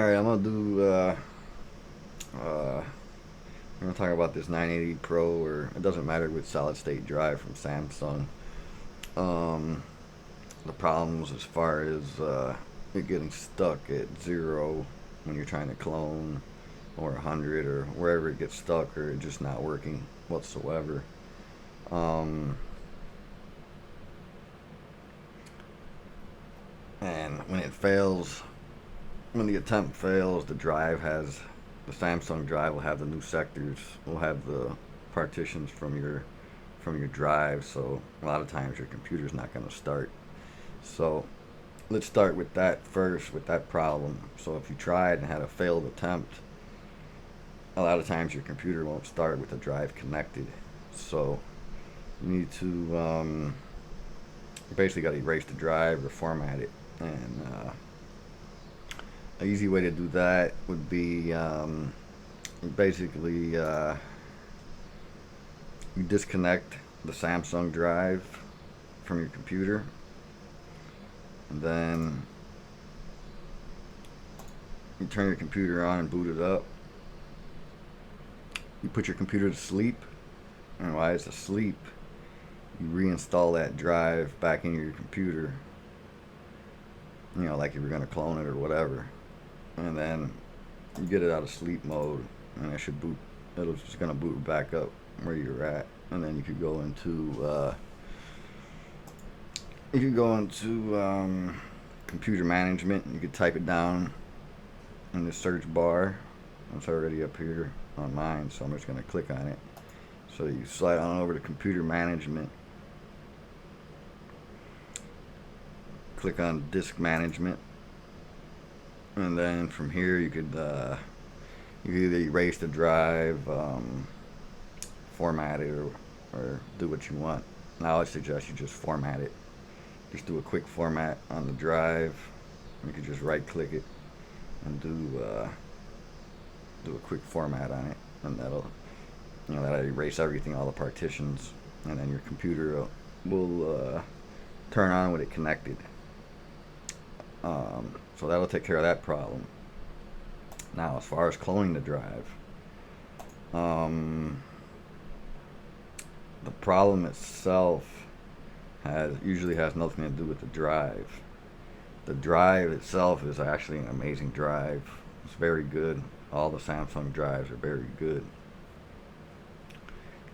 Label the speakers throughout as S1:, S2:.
S1: Alright, uh, I'm gonna talk about this 980 Pro, or it doesn't matter, with solid state drive from Samsung. Um, the problems as far as it getting stuck at 0 when you're trying to clone, or 100, or wherever it gets stuck, or it just not working whatsoever. Um, and when it fails, when the attempt fails, the Samsung drive will have the new sectors, will have the partitions from your drive. So a lot of times your computer's not going to start. So let's start with that first, with that problem. So if you tried and had a failed attempt, a lot of times your computer won't start with the drive connected. So you need to basically got to erase the drive or format it. And an easy way to do that would be basically you disconnect the Samsung drive from your computer, and then you turn your computer on and boot it up. You put your computer to sleep, and while it's asleep, you reinstall that drive back into your computer. You know, like if you're gonna clone it or whatever, and then you get it out of sleep mode, and it should boot. It'll just gonna boot back up where you're at, and then you could go into computer management. You could type it down in the search bar. It's already up here on mine, so I'm just gonna click on it. So you slide on over to computer management. Click on disk management, and then from here you could either erase the drive, format it, or do what you want. Now I suggest you just format it. Just do a quick format on the drive. You could just right click it and do a quick format on it, and that'll erase everything, all the partitions, and then your computer will turn on with it connected. So that'll take care of that problem. Now, as far as cloning the drive, the problem itself usually has nothing to do with the drive. The drive itself is actually an amazing drive. It's very good. All the Samsung drives are very good.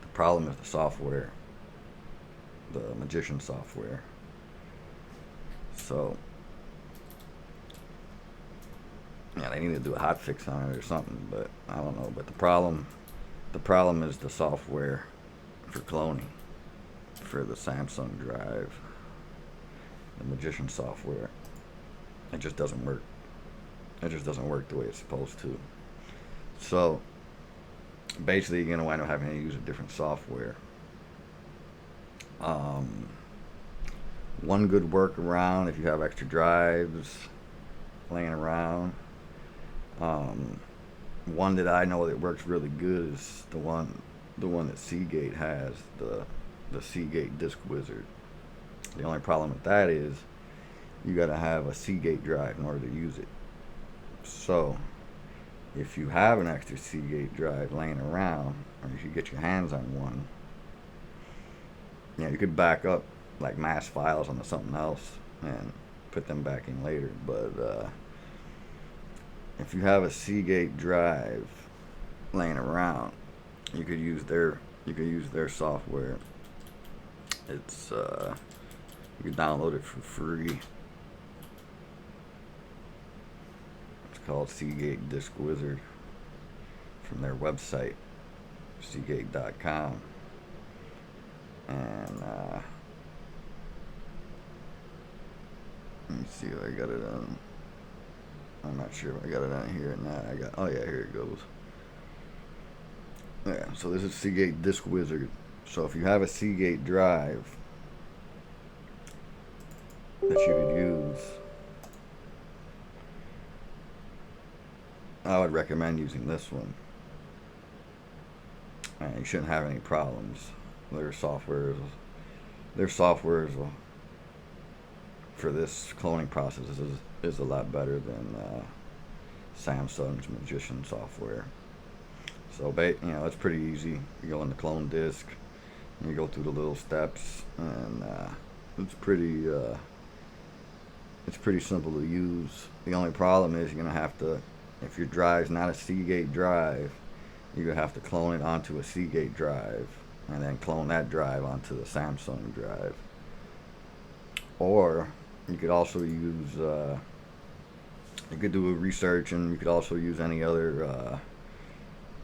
S1: The problem is the software, the Magician software. So yeah, they need to do a hot fix on it or something, but I don't know. But the problem is the software for cloning for the Samsung drive, the Magician software. It just doesn't work. It just doesn't work the way it's supposed to. So basically, you're gonna wind up having to use a different software. One good workaround, if you have extra drives laying around, one that I know that works really good is the one that Seagate has, the Seagate Disk Wizard. The only problem with that is you got to have a Seagate drive in order to use it. So if you have an extra Seagate drive laying around, or if you get your hands on one, you could back up like mass files onto something else and put them back in later. But if you have a Seagate drive laying around, you could use their software. It's you can download it for free. It's called Seagate Disk Wizard from their website, seagate.com. And let me see if I got it on. I'm not sure if I got it on here or not. Oh yeah, here it goes. Yeah, so this is Seagate Disk Wizard. So if you have a Seagate drive that you could use, I would recommend using this one. And you shouldn't have any problems. Their softwares for this cloning process is a lot better Samsung's Magician software. So, it's pretty easy. You go in the clone disk, and you go through the little steps, and it's pretty it's pretty simple to use. The only problem is you're gonna have to, if your drive's not a Seagate drive, you're gonna have to clone it onto a Seagate drive, and then clone that drive onto the Samsung drive. Or you could also use you could do a research, and you could also use any other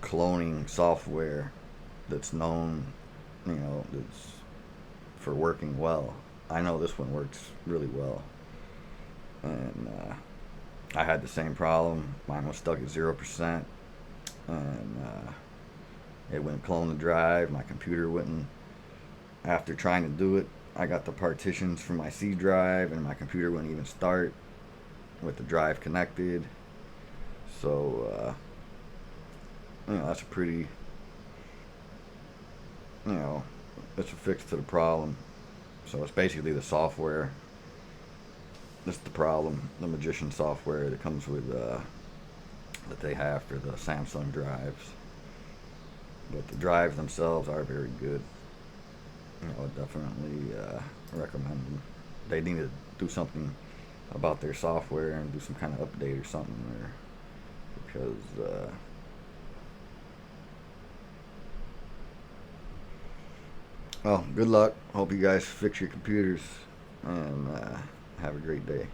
S1: cloning software that's known, that's for working well. I know this one works really well, and I had the same problem. Mine was stuck at 0%, and it wouldn't clone the drive. My computer wouldn't. After trying to do it, I got the partitions for my C drive, and my computer wouldn't even start with the drive connected. So, that's a pretty, you know, it's a fix to the problem. So it's basically the software. That's the problem. The Magician software that comes with, that they have for the Samsung drives. But the drives themselves are very good. I would definitely recommend them. They need to do something about their software and do some kind of update or something there, because well, good luck. Hope you guys fix your computers, and have a great day.